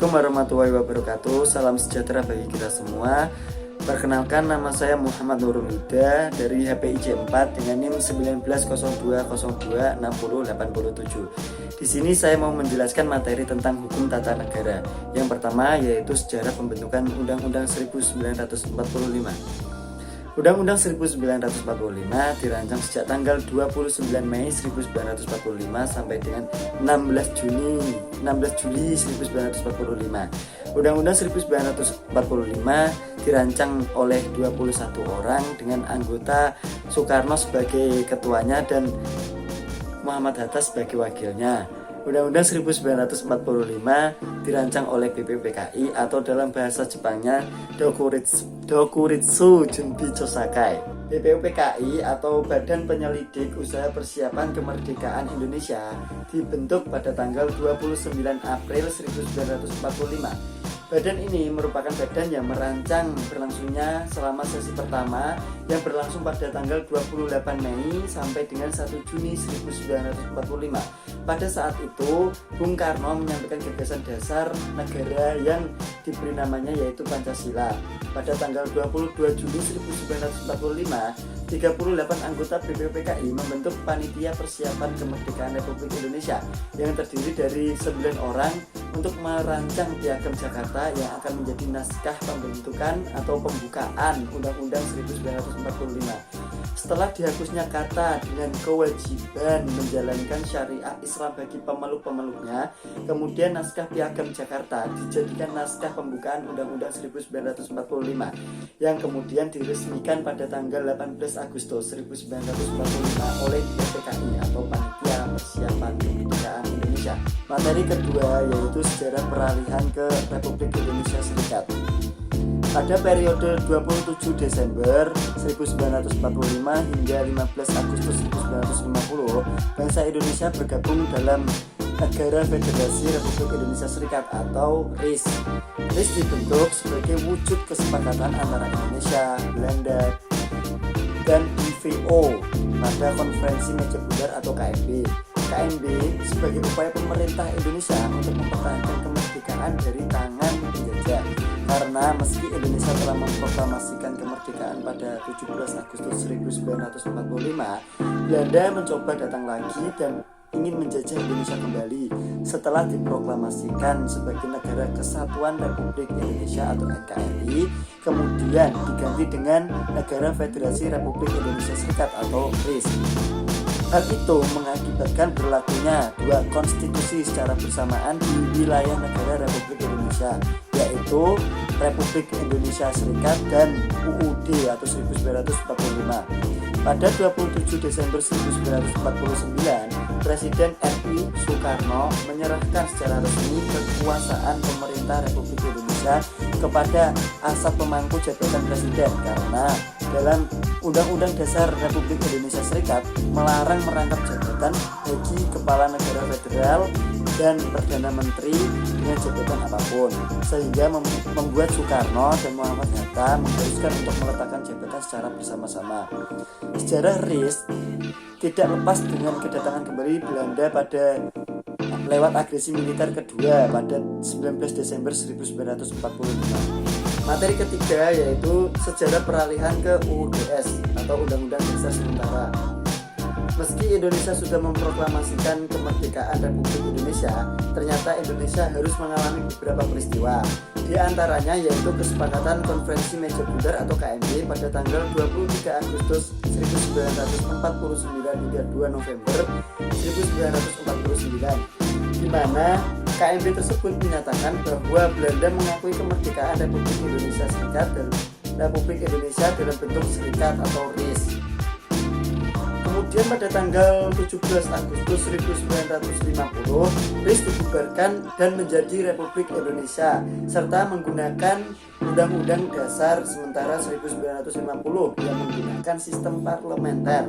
Assalamualaikum warahmatullahi wabarakatuh. Salam sejahtera bagi kita semua. Perkenalkan, nama saya Muhammad Nurul Huda dari HPIJ 4 dengan NIM 1902026087. Di sini saya mau menjelaskan materi tentang hukum tata negara. Yang pertama yaitu sejarah pembentukan Undang-Undang 1945. Undang-Undang 1945 dirancang sejak tanggal 29 Mei 1945 sampai dengan 16 Juli 1945. Undang-Undang 1945 dirancang oleh 21 orang dengan anggota Soekarno sebagai ketuanya dan Muhammad Hatta sebagai wakilnya. Undang-Undang 1945 dirancang oleh BPPKI atau dalam bahasa Jepangnya Dokuritsu Junbi Chosakai. BPUPKI atau Badan Penyelidik Usaha Persiapan Kemerdekaan Indonesia dibentuk pada tanggal 29 April 1945. Badan ini merupakan badan yang merancang berlangsungnya selama sesi pertama yang berlangsung pada tanggal 28 Mei sampai dengan 1 Juni 1945. Pada saat itu, Bung Karno menyampaikan gagasan dasar negara yang diberi namanya yaitu Pancasila. Pada tanggal 22 Juni 1945, 38 anggota BPUPKI membentuk Panitia Persiapan Kemerdekaan Republik Indonesia yang terdiri dari 9 orang untuk merancang Piagam Jakarta yang akan menjadi naskah pembentukan atau pembukaan Undang-Undang 1945. Setelah dihapusnya kata dengan kewajiban menjalankan syariah Islam bagi pemeluk-pemeluknya, kemudian naskah Piagam Jakarta dijadikan naskah pembukaan Undang-Undang 1945 yang kemudian diresmikan pada tanggal 18 Agustus 1945 oleh BPKI atau Panitia Persiapan Kemerdekaan Indonesia. Materi kedua yaitu sejarah peralihan ke Republik Indonesia Serikat. Pada periode 27 Desember 1945 hingga 15 Agustus 1950, bangsa Indonesia bergabung dalam Negara Federasi Republik Indonesia Serikat atau RIS. RIS dibentuk sebagai wujud kesepakatan antara Indonesia, Belanda, dan IVO pada Konferensi Meja Bundar atau KMB. KMB sebagai upaya pemerintah Indonesia untuk mempertahankan kemerdekaan dari tangan penjajah. Karena meski Indonesia telah memproklamasikan kemerdekaan pada 17 Agustus 1945, Belanda mencoba datang lagi dan ingin menjajah Indonesia kembali setelah diproklamasikan sebagai Negara Kesatuan Republik Indonesia atau NKRI, kemudian diganti dengan Negara Federasi Republik Indonesia Serikat atau RIS. Hal itu mengakibatkan berlakunya dua konstitusi secara bersamaan di wilayah negara Republik Indonesia, yaitu Republik Indonesia Serikat dan UUD atau 1945. Pada 27 Desember 1949, Presiden RI Soekarno menyerahkan secara resmi kekuasaan pemerintah Republik Indonesia kepada Asap Pemangku Jabatan Presiden karena dalam Undang-Undang Dasar Republik Indonesia Serikat melarang merangkap jabatan bagi kepala negara federal dan Perdana Menteri dengan jabatan apapun, sehingga membuat Soekarno dan Muhammad Hatta mengharuskan untuk meletakkan jabatan secara bersama-sama. Sejarah RIS tidak lepas dengan kedatangan kembali Belanda pada lewat agresi militer kedua pada 19 Desember 1945. Materi ketiga yaitu sejarah peralihan ke UUDS atau Undang-Undang Dasar Sementara. Meski Indonesia sudah memproklamasikan kemerdekaan Republik Indonesia, ternyata Indonesia harus mengalami beberapa peristiwa. Di antaranya yaitu kesepakatan Konferensi Meja Bundar atau KMB pada tanggal 23 Agustus 1949 hingga 2 November 1949, di mana KMB tersebut menyatakan bahwa Belanda mengakui kemerdekaan Republik Indonesia Serikat dan Republik Indonesia dalam bentuk serikat atau RIS. Kemudian pada tanggal 17 Agustus 1950, RIS dibubarkan dan menjadi Republik Indonesia serta menggunakan Undang-Undang Dasar Sementara 1950 yang menggunakan sistem parlementer.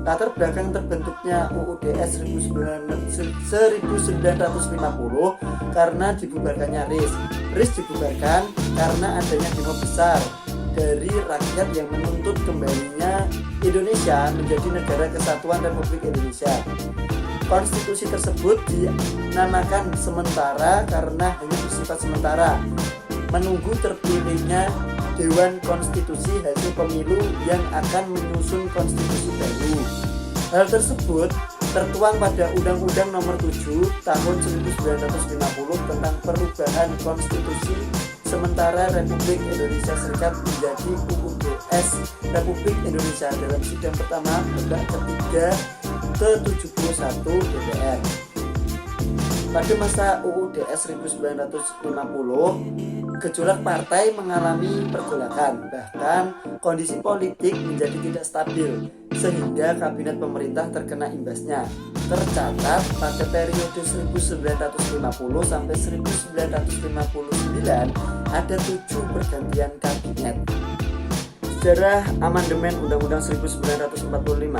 Latar belakang terbentuknya UUDS 1950 karena dibubarkannya RIS. RIS dibubarkan karena adanya demo besar dari rakyat yang menuntut kembalinya Indonesia menjadi Negara Kesatuan Republik Indonesia. Konstitusi tersebut dinamakan sementara karena hanya bersifat sementara, menunggu terpilihnya Dewan Konstitusi hasil pemilu yang akan menyusun konstitusi baru. Hal tersebut tertuang pada Undang-Undang Nomor 7 Tahun 1950 tentang perubahan konstitusi sementara Republik Indonesia Serikat menjadi UUDS Republik Indonesia dalam sidang pertama debat ketiga ke-71 DPR. Pada masa UUDS 1950, gejolak partai mengalami pergolakan, bahkan kondisi politik menjadi tidak stabil, sehingga kabinet pemerintah terkena imbasnya. Tercatat pada periode 1950 sampai 1959 ada 7 pergantian kabinet. Sejarah amandemen Undang-Undang 1945.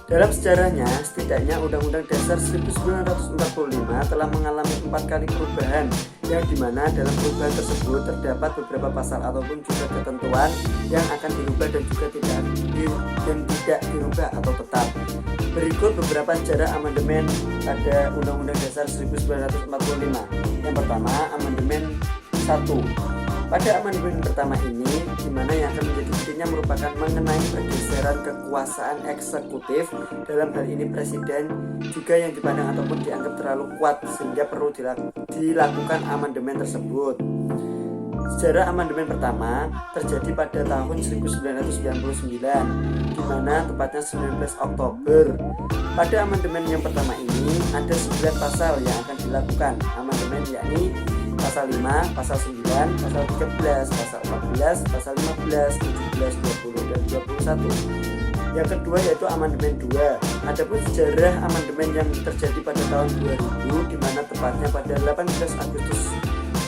Dalam sejarahnya, setidaknya Undang-Undang Dasar 1945 telah mengalami 4 kali perubahan, yang dimana dalam perubahan tersebut terdapat beberapa pasal ataupun juga ketentuan yang akan dirubah dan juga tidak dirubah atau tetap. Berikut beberapa sejarah amandemen pada Undang-Undang Dasar 1945. Yang pertama, amandemen 1. Pada amandemen pertama ini, di mana yang akan menjadi intinya merupakan mengenai pergeseran kekuasaan eksekutif, dalam hal ini presiden, juga yang dipandang ataupun dianggap terlalu kuat sehingga perlu dilakukan amandemen tersebut. Sejarah amandemen pertama terjadi pada tahun 1999, di mana tepatnya 19 Oktober. Pada amandemen yang pertama ini ada 9 pasal yang akan dilakukan amandemen, yakni pasal 5, pasal 9, pasal 13, pasal 14, pasal 15, 17, 20, dan 21. Yang kedua yaitu amandemen 2. Adapun sejarah amandemen yang terjadi pada tahun 2000, di mana tepatnya pada 18 Agustus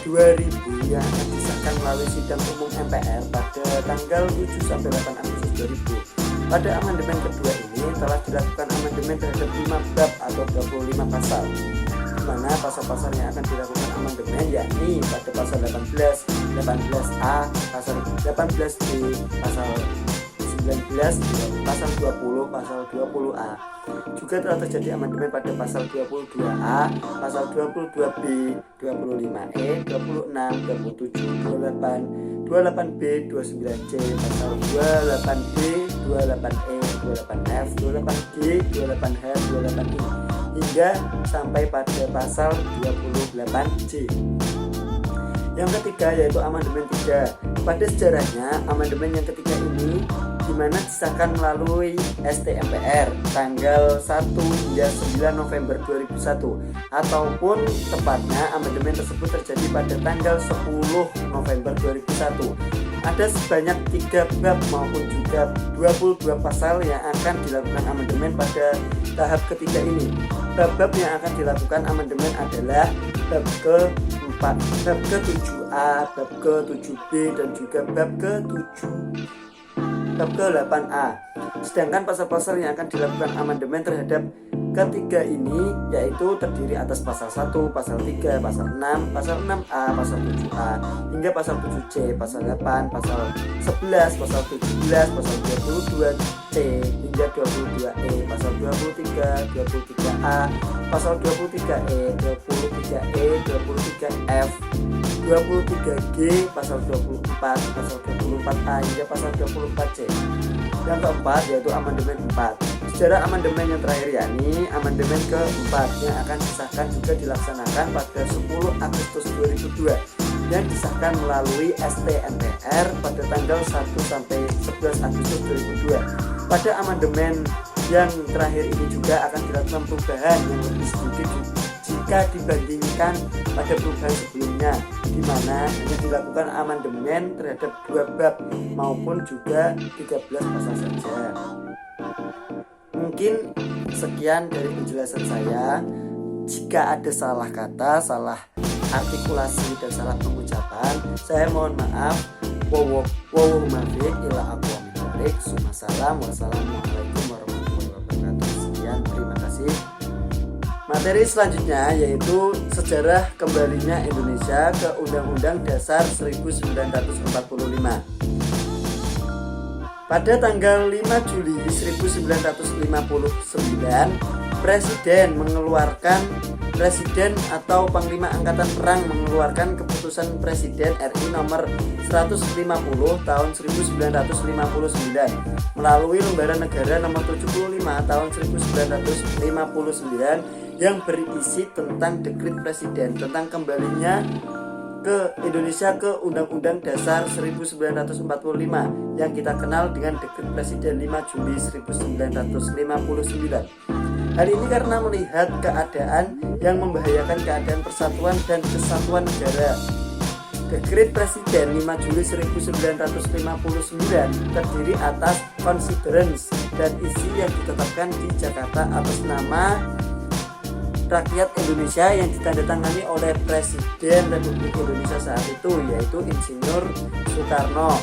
2000 yang akan disahkan melalui sidang umum MPR pada tanggal 7 sampai 8 Agustus 2000. Pada amandemen kedua ini telah dilakukan amandemen terhadap 5 bab atau 25 pasal, di mana pasal-pasal yang akan dilakukan amandemen yakni pada pasal 18, 18A, pasal 18B, pasal 19, pasal 20, pasal 20A. Juga telah terjadi amandemen pada pasal 22A, pasal 22B, 25E, 26, 27, 28, 28B, 29C, pasal 28B, 28E, 28F, 28G, 28H, 28I, hingga sampai pada pasal 28C. Yang ketiga yaitu amandemen 3. Pada sejarahnya, amandemen yang ketiga ini di mana disahkan melalui ST-MPR tanggal 1 hingga 9 November 2001, ataupun tepatnya amandemen tersebut terjadi pada tanggal 10 November 2001. Ada sebanyak 3 bab maupun juga 22 pasal yang akan dilakukan amandemen pada tahap ketiga ini. Bab-bab yang akan dilakukan amandemen adalah bab ke-4, bab ke-7A, bab ke-7B, dan juga bab ke-8A. Sedangkan pasal-pasal yang akan dilakukan amandemen terhadap ketiga ini yaitu terdiri atas pasal 1, pasal 3, pasal 6, pasal 6A, pasal 7A, hingga pasal 7C, pasal 8, pasal 11, pasal 17, pasal 22C, hingga 22E, pasal 23, 23A, pasal 23E, 23E, 23F, 23G, pasal 24, pasal 24A, hingga pasal 24C. Yang keempat yaitu amandemen 4. Sejarah amandemen yang terakhir yakni amandemen ke-4 yang akan disahkan juga dilaksanakan pada 10 Agustus 2002 yang disahkan melalui ST-MPR pada tanggal 1 sampai 11 Agustus 2002. Pada amandemen yang terakhir ini juga akan dilakukan perubahan yang lebih sedikit jika dibandingkan pada perubahan sebelumnya, di mana hanya dilakukan amandemen terhadap 2 bab maupun juga 13 pasal saja. Mungkin sekian dari penjelasan saya. Jika ada salah kata, salah artikulasi, dan salah pengucapan, saya mohon maaf. Wassalamualaikum warahmatullahi wabarakatuh. Sekian, terima kasih. Materi selanjutnya yaitu sejarah kembalinya Indonesia ke Undang-Undang Dasar 1945. Pada tanggal 5 Juli 1959, Presiden atau Panglima Angkatan Perang mengeluarkan keputusan Presiden RI nomor 150 tahun 1959 melalui Lembaran Negara nomor 75 tahun 1959 yang berisi tentang dekret Presiden tentang kembalinya ke Indonesia ke Undang-Undang Dasar 1945 yang kita kenal dengan Dekret Presiden 5 Juli 1959. Hal ini karena melihat keadaan yang membahayakan keadaan persatuan dan kesatuan negara. Dekret Presiden 5 Juli 1959 terdiri atas considerance dan isi yang ditetapkan di Jakarta atas nama rakyat Indonesia yang ditandatangani oleh Presiden Republik Indonesia saat itu, yaitu Insinyur Soekarno.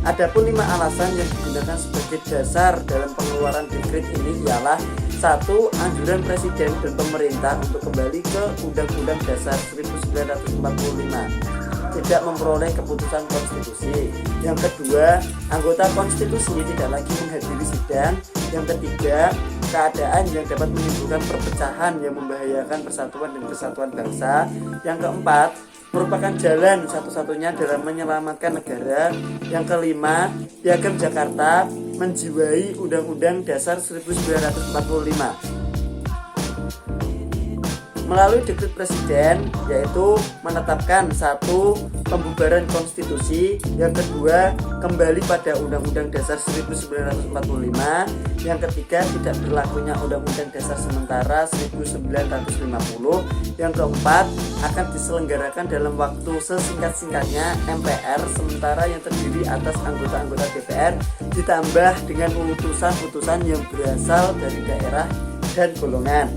Adapun 5 alasan yang digunakan sebagai dasar dalam pengeluaran dekret ini ialah: 1. Anjuran Presiden dan pemerintah untuk kembali ke Undang-Undang Dasar 1945, tidak memperoleh keputusan konstitusi. Yang kedua, anggota konstitusi tidak lagi menghadiri sidang. Yang ketiga, keadaan yang dapat menimbulkan perpecahan yang membahayakan persatuan dan kesatuan bangsa. Yang keempat, merupakan jalan satu-satunya dalam menyelamatkan negara. Yang kelima, Piagam Jakarta menjiwai Undang-Undang Dasar 1945 melalui dekret Presiden, yaitu menetapkan: 1. Pembubaran konstitusi. Yang kedua, kembali pada Undang-Undang Dasar 1945. Yang ketiga, tidak berlakunya Undang-Undang Dasar sementara 1950. Yang keempat, akan diselenggarakan dalam waktu sesingkat-singkatnya MPR sementara yang terdiri atas anggota-anggota DPR ditambah dengan utusan-utusan yang berasal dari daerah dan golongan.